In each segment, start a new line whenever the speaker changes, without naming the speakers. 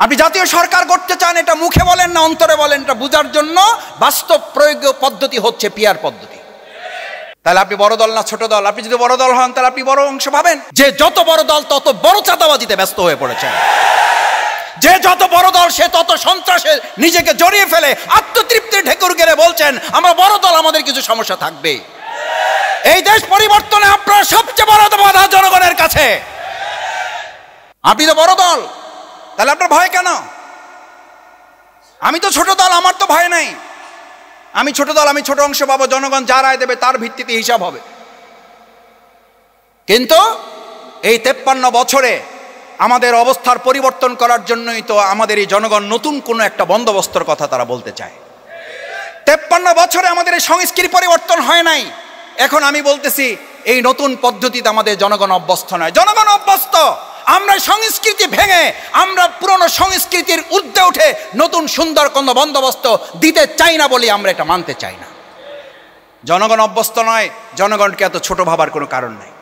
আপনি জাতীয় সরকার করতে চান, এটা মুখে বলেন না অন্তরে বলেন, এটা বোঝার জন্য বাস্তব প্রয়োগ পদ্ধতি হচ্ছে পিআর পদ্ধতি। তাহলে আপনি বড় দল না ছোট দল? আপনি যদি বড় দল হন তাহলে আপনি বড় অংশ পাবেন। যে যত বড় দল তত বড় চাঁদাবাজিতে ব্যস্ত হয়ে পড়েছেন, যে যত বড় দল সে তত সন্ত্রাসে নিজেকে জড়িয়ে ফেলে আত্মতৃপ্তির ঢেকুর গেড়ে বলছেন আমরা বড় দল, আমাদের কিছু সমস্যা থাকবে। এই দেশ পরিবর্তনে আপনার সবচেয়ে বড় বাধা জনগণের কাছে। আপনি তো বড় দল, তাহলে আপনার ভয় কেন? আমি তো ছোট দল, আমার তো ভয় নাই। আমি ছোট দল, আমি ছোট অংশ পাবো, জনগণ যা রায় দেবে তার ভিত্তিতে হিসাব হবে। কিন্তু এই 53 বছরে আমাদের অবস্থার পরিবর্তন করার জন্যই তো আমাদের এই জনগণ নতুন কোনো একটা বন্দোবস্তর কথা তারা বলতে চায়। 53 বছরে আমাদের এই সংস্কৃতি পরিবর্তন হয় নাই। এখন আমি বলতেছি এই নতুন পদ্ধতিতে আমাদের জনগণ অভ্যস্ত নয়। জনগণ অভ্যস্ত। আমরা সংস্কৃতি ভেঙে আমরা পুরনো সংস্কৃতির ঊর্ধ্বে উঠে নতুন সুন্দর কোনো বন্দোবস্ত দিতে চাই না বলে আমরা এটা মানতে চাই না। জনগণ অভ্যস্ত নয়, জনগণকে এত ছোট ভাবার কোনো কারণ নাই।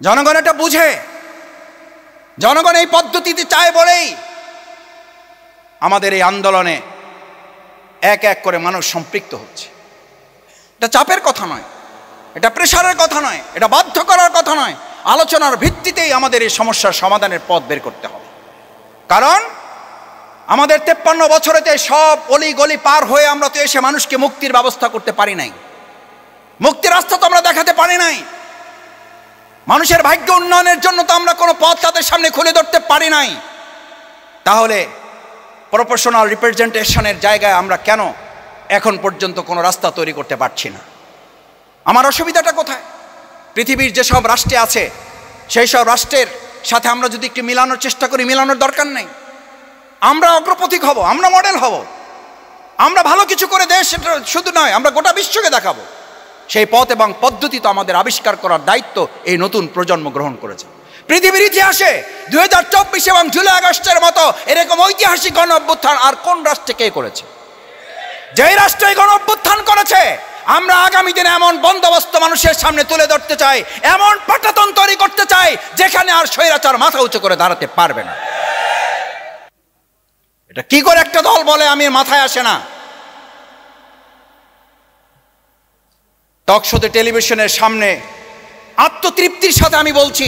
জনগণ এটা বুঝে, জনগণ এই পদ্ধতিতে চায় বলেই আমাদের এই আন্দোলনে এক এক করে মানুষ সম্পৃক্ত হচ্ছে। এটা চাপের কথা নয়, এটা প্রেশারের কথা নয়, এটা বাধ্য করার কথা নয়। আলোচনার ভিত্তিতেই আমাদের এই সমস্যার সমাধানের পথ বের করতে হবে। কারণ আমাদের 53 বছরেতে সব অলি গলি পার হয়ে আমরা তো এসে মানুষকে মুক্তির ব্যবস্থা করতে পারি নাই, মুক্তির রাস্তা তো আমরা দেখাতে পারি নাই, মানুষের ভাগ্য উন্নয়নের জন্য তো আমরা কোনো পথ তাদের সামনে খুলে ধরতে পারি নাই। তাহলে প্রপোর্শনাল রিপ্রেজেন্টেশনের জায়গায় আমরা কেন এখন পর্যন্ত কোনো রাস্তা তৈরি করতে পারছি না? আমার অসুবিধাটা কোথায়? পৃথিবীর যেসব রাষ্ট্রে আছে সেই সব রাষ্ট্রের সাথে আমরা যদি একটু মিলানোর চেষ্টা করি, মিলানোর দরকার নেই। আমরা অগ্রপথিক হব, আমরা মডেল হব, আমরা ভালো কিছু করে দেশ শুধু নয় আমরা গোটা বিশ্বকে দেখাবো। সেই পথ এবং পদ্ধতি তো আমাদের আবিষ্কার করার দায়িত্ব এই নতুন প্রজন্ম গ্রহণ করেছে। পৃথিবীর ইতিহাসে 2024 এবং জুলাই আগস্টের মতো এরকম ঐতিহাসিক গণ অভ্যুত্থান আর কোন রাষ্ট্রে কে করেছে? যেই রাষ্ট্রে গণ অভ্যুত্থান করেছে আমরা আগামী দিনে এমন বন্দোবস্ত মানুষের সামনে তুলে ধরতে চাই, এমন পাটাতন তৈরি করতে চাই যেখানে আর স্বৈরাচার মাথা উঁচু করে দাঁড়াতে পারবে না। এটা কি করে একটা দল বলে আমি মাথায় আসে না। টকশোতে টেলিভিশনের সামনে আত্মতৃপ্তির সাথে আমি বলছি,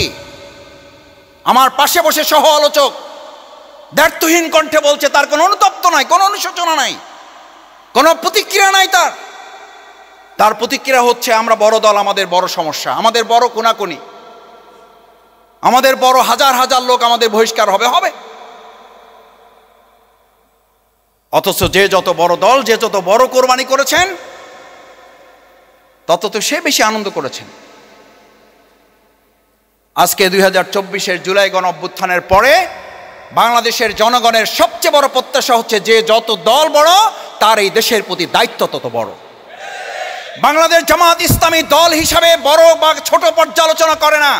আমার পাশে বসে সহ আলোচক দ্ব্যর্থহীন কণ্ঠে বলছে, তার কোনো অনুতপ্ত নাই, কোনো অনুশোচনা নাই, কোনো প্রতিক্রিয়া নাই। তার প্রতিক্রিয়া হচ্ছে আমরা বড় দল, আমাদের বড় সমস্যা, আমাদের বড় কোনাকুনি, আমাদের বড় হাজার হাজার লোক আমাদের বহিষ্কার হবে। অথচ যে যত বড় দল, যে যত বড় কোরবানি করেছেন তত তো সে বেশি আনন্দ করেছেন। আজকে 2024-এর জুলাই গণ অভ্যুত্থানের পরে বাংলাদেশের জনগণের সবচেয়ে বড় প্রত্যাশা হচ্ছে যে যত দল বড় তার এই দেশের প্রতি দায়িত্ব তত বড়। বাংলাদেশ জামাত ইসলামী দল হিসাবে বড় বা ছোট পর্যালোচনা করে না।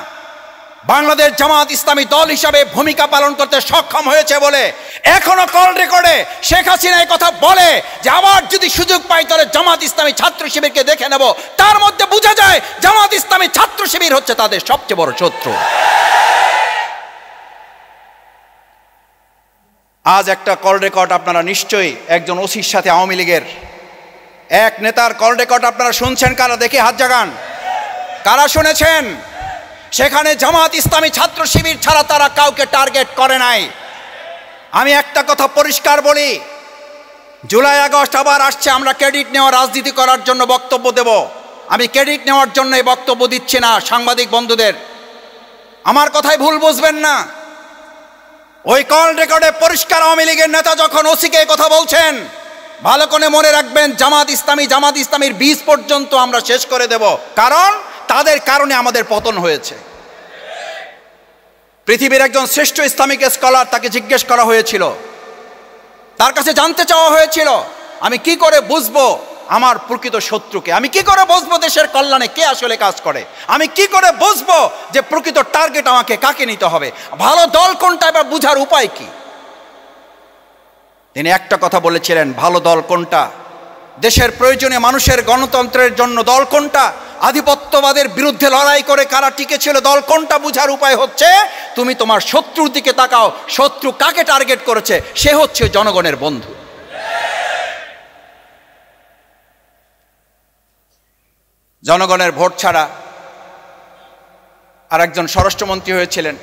বাংলাদেশ জামাত ইসলামী দল হিসাবে ভূমিকা পালন করতে সক্ষম হয়েছে বলে এখনো কল রেকর্ডে শেখ হাসিনা এই কথা বলে যে আবার যদি সুযোগ পাই তাহলে জামাত ইসলামী ছাত্র শিবিরকে দেখে নেব। তার মধ্যে বোঝা যায় জামাত ইসলামী ছাত্র শিবির হচ্ছে তাদের সবচেয়ে বড় শত্রু। আজ একটা কল রেকর্ড আপনারা নিশ্চয়ই একজন ওসির সাথে আওয়ামী লীগের এক নেতার কল রেকর্ড আপনারা শুনছেন। কারা দেখে হাত জাগান, কারা শুনেছেন? সেখানে জামাত ইসলামী ছাত্র শিবির ছাড়া তারা কাউকে টার্গেট করে নাই। আমি একটা কথা পরিষ্কার বলি, জুলাই আগস্ট আবার আসছে, আমরা ক্রেডিট নেওয়া রাজনীতি করার জন্য বক্তব্য দেব। আমি ক্রেডিট নেওয়ার জন্য এই বক্তব্য দিচ্ছি না সাংবাদিক বন্ধুদের, আমার কথায় ভুল বুঝবেন না। ওই কল রেকর্ডে পরিষ্কার আওয়ামী লীগের নেতা যখন ওসিকে কথা বলছেন, ভালো করে মনে রাখবেন জামাত ইসলামীর বীজ পর্যন্ত আমরা শেষ করে দেব, কারণ তাদের কারণে আমাদের পতন হয়েছে। পৃথিবীর একজন শ্রেষ্ঠ ইসলামিক স্কলার, তাকে জিজ্ঞেস করা হয়েছিল, তার কাছে জানতে চাওয়া হয়েছিল আমি কি করে বুঝবো আমার প্রকৃত শত্রুকে, আমি কি করে বুঝবো দেশের কল্যাণে কে আসলে কাজ করে, আমি কি করে বুঝবো যে প্রকৃত টার্গেট আমাকে কাকে নিতে হবে, ভালো দল কোনটা, এবার বুঝার উপায় কি? তিনি একটা কথা বলেছিলেন, ভালো দল কোনটা, দেশের প্রয়োজনে মানুষের গণতন্ত্রের জন্য দল কোনটা, আধিপত্যবাদের বিরুদ্ধে লড়াই করে কারা টিকে ছিল, দল কোনটা বুঝার উপায় হচ্ছে তুমি তোমার শত্রুর দিকে তাকাও। শত্রু কাকে টার্গেট করেছে? সে হচ্ছে জনগণের বন্ধু। জনগণের ভোট ছাড়া আর একজন স্বরাষ্ট্রমন্ত্রী হয়েছিলেন,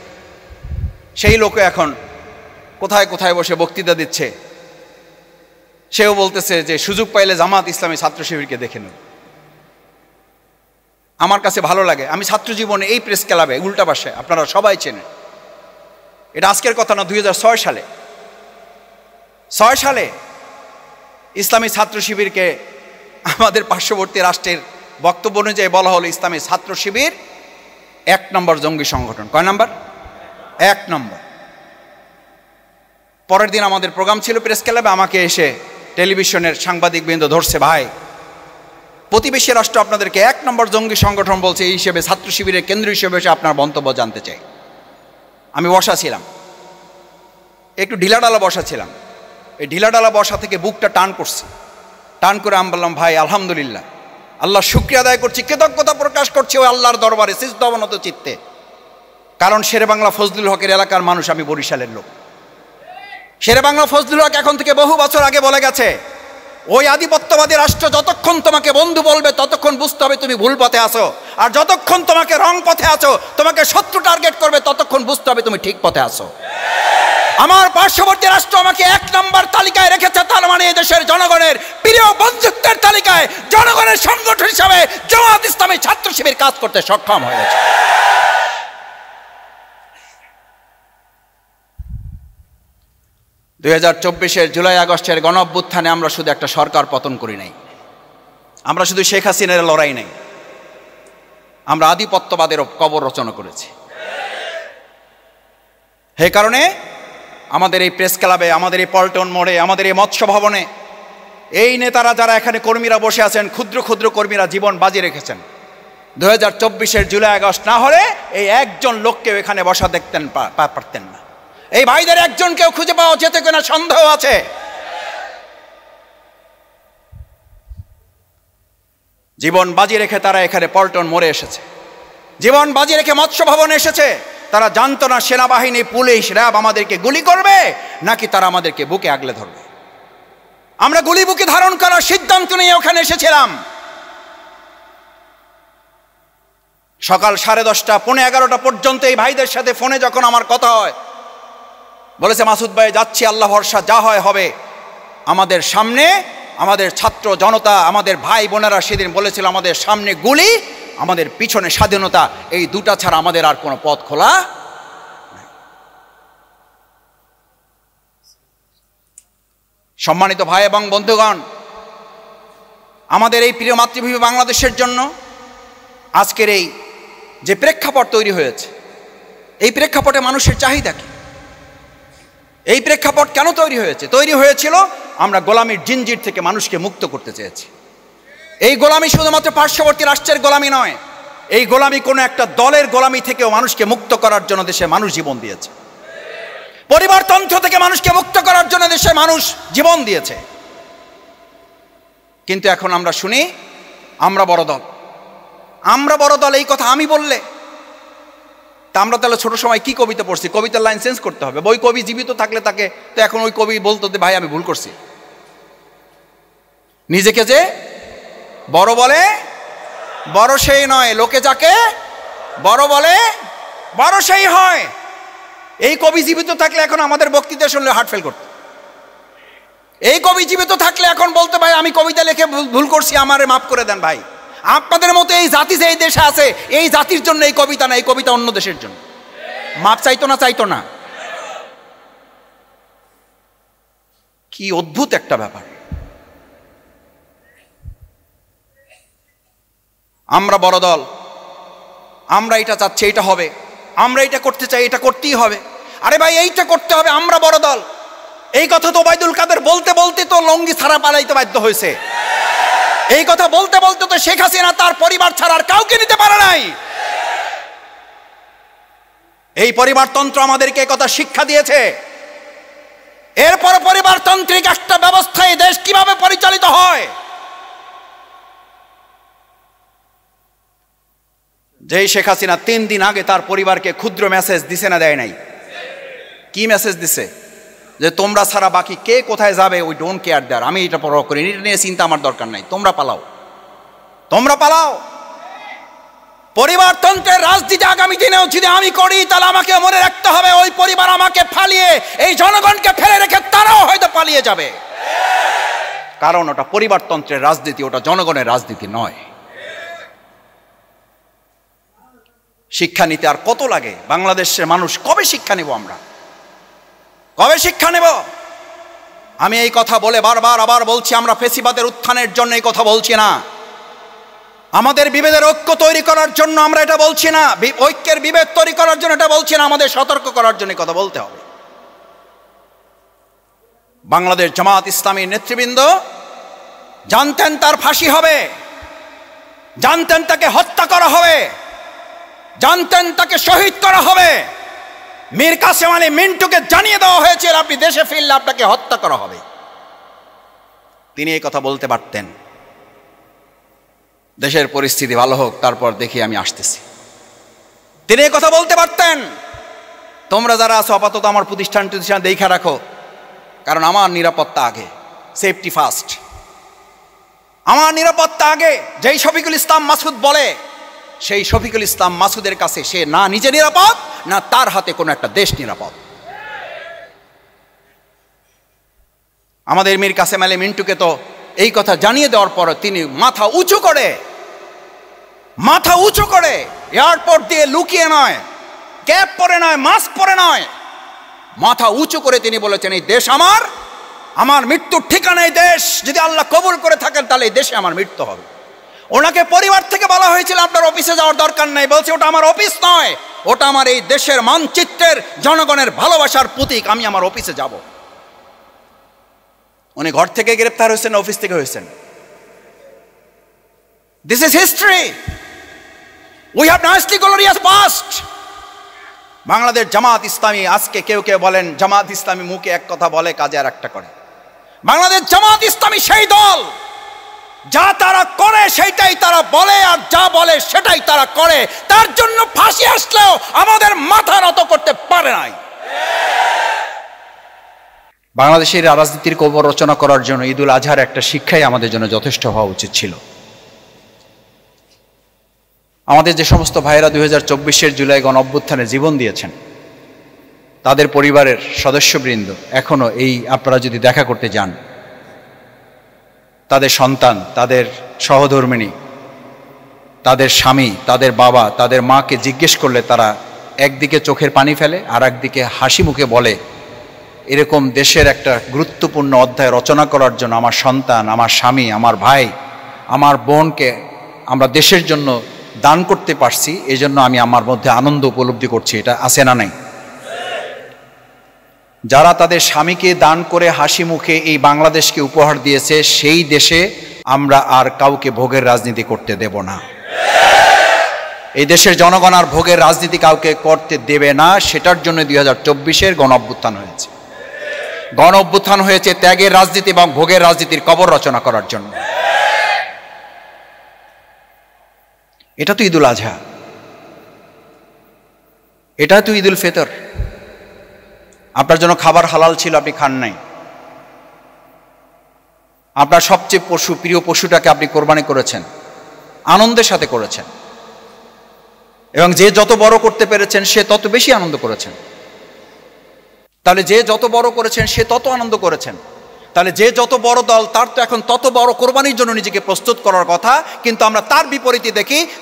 সেই লোকে এখন কোথায় কোথায় বসে বক্তৃতা দিচ্ছে। সেও বলতেছে যে সুযোগ পাইলে জামাত ইসলামী ছাত্র শিবিরকে দেখে নেব। আমার কাছে ভালো লাগে, আমি ছাত্র জীবনে এই প্রেস ক্লাবে উল্টা পাশে, আপনারা সবাই চেনেন, এটা আজকের কথা না, 2006 সালে 6 সালে ইসলামী ছাত্র শিবিরকে আমাদের পার্শ্ববর্তী রাষ্ট্রের বক্তব্য অনুযায়ী বলা হলো ইসলামী ছাত্র শিবির 1 নম্বর জঙ্গি সংগঠন। কয় নাম্বার? 1 নম্বর। পরের দিন আমাদের প্রোগ্রাম ছিল প্রেস ক্লাবে, আমাকে এসে টেলিভিশনের সাংবাদিকবৃন্দ ধরছে, ভাই প্রতিবেশী রাষ্ট্র আপনাদেরকে 1 নম্বর জঙ্গি সংগঠন বলছে, এই হিসেবে ছাত্র শিবিরের কেন্দ্র হিসেবে এসে আপনার মন্তব্য জানতে চাই। আমি বসা ছিলাম, একটু ঢিলাডালা বসা ছিলাম, এই ঢিলাডালা বসা থেকে বুকটা টান করছে, টান করে আমি বললাম, ভাই আলহামদুলিল্লাহ, আল্লাহ শুকরিয়া আদায় করছি, কৃতজ্ঞতা প্রকাশ করছি ওই আল্লাহর দরবারে সিজদা অবনত চিত্তে। কারণ শেরেবাংলা ফজলুল হকের এলাকার মানুষ, আমি বরিশালের লোক। শেরেবাংলা ফজলুল হক এখন থেকে বহু বছর আগে বলে গেছে, ওই আধিপত্যবাদী রাষ্ট্র যতক্ষণ তোমাকে বন্ধু বলবে ততক্ষণ বুঝতে হবে তুমি ভুল পথে আছো, আর যতক্ষণ তোমাকে রং পথে আছো, তোমাকে শত্রু টার্গেট করবে ততক্ষণ বুঝতে হবে তুমি ঠিক পথে আছো। আমার পার্শ্ববর্তী রাষ্ট্র আমাকে 1 নম্বর তালিকায় রেখেছে, তার মানে এই দেশের জনগণের প্রিয় বন্ধুত্বের তালিকায় জনগণের সংগঠন হিসাবে জামাত ইসলামী ছাত্র শিবির কাজ করতে সক্ষম হয়েছে। দুই 2024-এর জুলাই আগস্টের গণ অভ্যুত্থানে আমরা শুধু একটা সরকার পতন করি নাই, আমরা শুধু শেখ হাসিনার লড়াই নাই, আমরা আধিপত্যবাদের কবর রচনা করেছি। হে কারণে আমাদের এই প্রেস ক্লাবে, আমাদের এই পল্টন মোড়ে, আমাদের এই মৎস্য ভবনে এই নেতারা যারা এখানে কর্মীরা বসে আছেন, ক্ষুদ্র ক্ষুদ্র কর্মীরা জীবন বাজি রেখেছেন। 2024-এর জুলাই আগস্ট না হলে এই একজন লোককেও এখানে বসা দেখতেন পারতেন না। এই ভাইদের একজনকেও খুঁজে পাওয়া যেতে কিনা সন্দেহ আছে। জীবন বাজি রেখে তারা এখানে পল্টন মোড়ে এসেছে, জীবন বাজি রেখে মৎস্য ভবনে এসেছে। তারা জানতো না সেনাবাহিনী, পুলিশ, র্যাব আমাদেরকে গুলি করবে নাকি তারা আমাদেরকে বুকে আগলে ধরবে। আমরা গুলি বুকে ধারণ করার সিদ্ধান্ত নিয়ে ওখানে এসেছিলাম। সকাল 10:30, 11:30 পর্যন্ত এই ভাইদের সাথে ফোনে যখন আমার কথা হয়, বলেছে মাসুদ ভাই যাচ্ছি, আল্লাহ ভরসা, যা হয় হবে। আমাদের সামনে আমাদের ছাত্র জনতা, আমাদের ভাই বোনেরা সেদিন বলেছিল, আমাদের সামনে গুলি, আমাদের পিছনে স্বাধীনতা, এই দুটা ছাড়া আমাদের আর কোনো পথ খোলা নাই। সম্মানিত ভাই এবং বন্ধুগণ, আমাদের এই প্রিয় মাতৃভূমি বাংলাদেশের জন্য আজকের এই যে প্রেক্ষাপট তৈরি হয়েছে, এই প্রেক্ষাপটে মানুষের চাহিদা কি? এই প্রেক্ষাপট কেন তৈরি হয়েছে? তৈরি হয়েছিল আমরা গোলামির জিনজির থেকে মানুষকে মুক্ত করতে চেয়েছি। এই গোলামি শুধুমাত্র পার্শ্ববর্তী রাষ্ট্রের গোলামি নয়, এই গোলামি কোনো একটা দলের গোলামি থেকেও মানুষকে মুক্ত করার জন্য দেশে মানুষ জীবন দিয়েছে। পরিবারতন্ত্র থেকে মানুষকে মুক্ত করার জন্য দেশে মানুষ জীবন দিয়েছে। কিন্তু এখন আমরা শুনি আমরা বড় দল, আমরা বড় দল, এই কথা আমি বললে তা আমরা তাহলে ছোট সময় কি কবিতা পড়ছি, কবিতার লাইন চেঞ্জ করতে হবে। ওই কবি জীবিত থাকলে তাকে তো এখন ওই কবি বলতো যে ভাই আমি ভুল করছি। নিজেকে যে বড় বলে বড় সেই নয়, লোকে যাকে বড় বলে বড় সেই হয়। এই কবি জীবিত থাকলে এখন আমাদের বক্তৃতা শুনলে হার্ট ফেল করত। এই কবি জীবিত থাকলে এখন বলতে ভাই আমি কবিতা লিখে ভুল করছি, আমারে মাফ করে দেন ভাই। আপনাদের মতো এই জাতি যে এই দেশে আছে, এই জাতির জন্য এই কবিতা না, এই কবিতা অন্য দেশের জন্য। মাপ চাইতো না, চাইতো না। কি অদ্ভুত একটা ব্যাপার। আমরা বড় দল, আমরা এটা চাচ্ছি, এটা হবে, আমরা এটা করতে চাই, এটা করতেই হবে। আরে ভাই এইটা করতে হবে, আমরা বড় দল। এই কথা তো ওবায়দুল কাদের বলতে বলতে তো লঙ্গি ছাড়া পালাইতে বাধ্য হয়েছে। এই কথা বলতে বলতে তো শেখ হাসিনা তার পরিবার ছাড়া আর কাউকে নিতে পারে নাই। এই পরিবারতন্ত্র আমাদেরকে কথা শিক্ষা দিয়েছে। এরপর পরিবারতান্ত্রিক একটা ব্যবস্থায় দেশ কিভাবে পরিচালিত হয়। যেই শেখ হাসিনা 3 দিন আগে তার পরিবারকে ক্ষুদ্র মেসেজ দিছে না দেয় নাই? কি মেসেজ দিছে? যে তোমরা ছাড়া বাকি কে কোথায় যাবে উই ডোন্ট কেয়ার দেয়ার, আমি এটা পরোয়া করি, এটা নিয়ে চিন্তা আমার দরকার নাই, তোমরা পালাও, তোমরা পালাও। পরিবারতন্ত্রের রাজনীতি আগামী দিনেও যদি আমি করি তাহলে আমাকে মনে রাখতে হবে ওই পরিবার আমাকে ফালিয়ে এই জনগণকে ফেলে রেখে তারাও হয়তো পালিয়ে যাবে, কারণ ওটা পরিবারতন্ত্রের রাজনীতি, ওটা জনগণের রাজনীতি নয়। শিক্ষা নিতে আর কত লাগে? বাংলাদেশের মানুষ কবে শিক্ষা নেব? আমরা কবে শিক্ষা নেব? আমি এই কথা বলে বারবার আবার বলছি, আমরা ফেসিবাদের উত্থানের জন্য এই কথা বলছি না, আমাদের বিভেদের ঐক্য তৈরি করার জন্য আমরা এটা বলছি না, ঐক্যের বিভেদ তৈরি করার জন্য এটা বলছি না, আমাদের সতর্ক করার জন্য কথা বলতে হবে। বাংলাদেশ জামাত ইসলামীর নেতৃবৃন্দ জানতেন তার ফাঁসি হবে, জানতেন তাকে হত্যা করা হবে, জানতেন তাকে শহীদ করা হবে। মীর কাসেম আলী মিন্টুকে জানিয়ে দেওয়া হয়েছিল আপনি দেশে ফিরলে আপনাকে হত্যা করা হবে। তিনি এই কথা বলতে পারতেন, দেশের পরিস্থিতি ভালো হোক তারপর দেখি আমি আসতেছি, তিনি এই কথা বলতে পারতেন। তোমরা যারা আছো আপাতত আমার প্রতিষ্ঠান দেখে রাখো, কারণ আমার নিরাপত্তা আগে, সেফটি ফার্স্ট, আমার নিরাপত্তা আগে। যেই শফিকুল ইসলাম মাসুদ বলে, সেই শফিকুল ইসলাম মাসুদের কাছে সে না নিজে নিরাপদ, না তার হাতে কোনো একটা দেশ নিরাপদ। আমাদের মীর কাসেম আলী মিন্টুকে তো এই কথা জানিয়ে দেওয়ার পর তিনি মাথা উঁচু করে এয়ারপোর্ট দিয়ে লুকিয়ে নয়, ক্যাপ পরে নয়, মাস্ক পরে নয়, মাথা উঁচু করে তিনি বলেছেন এই দেশ আমার, আমার মৃত্যুর ঠিকানা এই দেশ, যদি আল্লাহ কবুল করে থাকেন তাহলে এই দেশে আমার মৃত্যু হবে। ওনাকে পরিবার থেকে বলা হয়েছিল আপনার অফিসে যাওয়ার দরকার নাই, বলছে ওটা আমার অফিস নয়, ওটা আমার এই দেশের মানচিত্রের জনগণের ভালোবাসার প্রতীক, আমি আমার অফিসে যাব। উনি ঘর থেকে গ্রেপ্তার হয়েছেন, অফিস থেকে হয়েছেন। This is history, we have nicely glorious past. Bangladesh Jamaat Islami, আজকে কেউ কেউ বলেন জামাত ইসলামী মুখে এক কথা বলে কাজে আর একটা করে। বাংলাদেশ জামাত ইসলামী সেই দল যা তারা করে সেইটাই তারা বলে, আর যা বলে সেটাই তারা করে। তার জন্য ফাঁসি আসলেও আমাদের মাথা নত করতে পারে নাই। বাংলাদেশের রাজনীতির কবর রচনা করার জন্য ঈদুল আজহার একটা শিক্ষাই আমাদের জন্য যথেষ্ট হওয়া উচিত ছিল। আমাদের যে সমস্ত ভাইয়েরা 2024-এর জুলাই গণ অভ্যুত্থানে জীবন দিয়েছেন, তাদের পরিবারের সদস্যবৃন্দ এখনো এই, আপনারা যদি দেখা করতে যান, তাদের সন্তান, তাদের সহধর্মিণী, তাদের স্বামী, তাদের বাবা, তাদের মাকে জিজ্ঞেস করলে তারা একদিকে চোখের পানি ফেলে, আর একদিকে হাসি মুখে বলে এরকম দেশের একটা গুরুত্বপূর্ণ অধ্যায় রচনা করার জন্য আমার সন্তান, আমার স্বামী, আমার ভাই, আমার বোনকে আমরা দেশের জন্য দান করতে পারছি, এই জন্য আমি আমার মধ্যে আনন্দ উপলব্ধি করছি। এটা আছে না নাই? যারা তাদের স্বামীকে দান করে হাসি মুখে এই বাংলাদেশকে উপহার দিয়েছে, সেই দেশে আমরা আর কাউকে ভোগের রাজনীতি করতে দেব না। এই দেশের জনগণ আর ভোগের রাজনীতি কাউকে করতে দেবে না। সেটার জন্য 2024-এর গণ অভ্যুত্থান হয়েছে। গণ অভ্যুত্থান হয়েছে ত্যাগের রাজনীতি এবং ভোগের রাজনীতির কবর রচনা করার জন্য। এটা তো ঈদুল আজহা, এটা তো ঈদুল ফিতর। আপনার জন্য খাবার হালাল ছিল, আপনি খান নাই। আপনার সবচেয়ে প্রিয় পশুটাকে আপনি কোরবানি করেছেন, আনন্দের সাথে করেছেন, এবং যে যত বড় করতে পেরেছেন সে তত বেশি আনন্দ করেছেন। তাহলে যে যত বড় করেছেন সে তত আনন্দ করেছেন। তাহলে যে যত বড় দল তার তো এখন তত বড় কোরবানির জন্য নিজেকে প্রস্তুত করার কথা, কিন্তু আমরা তার বিপরীতে দেখি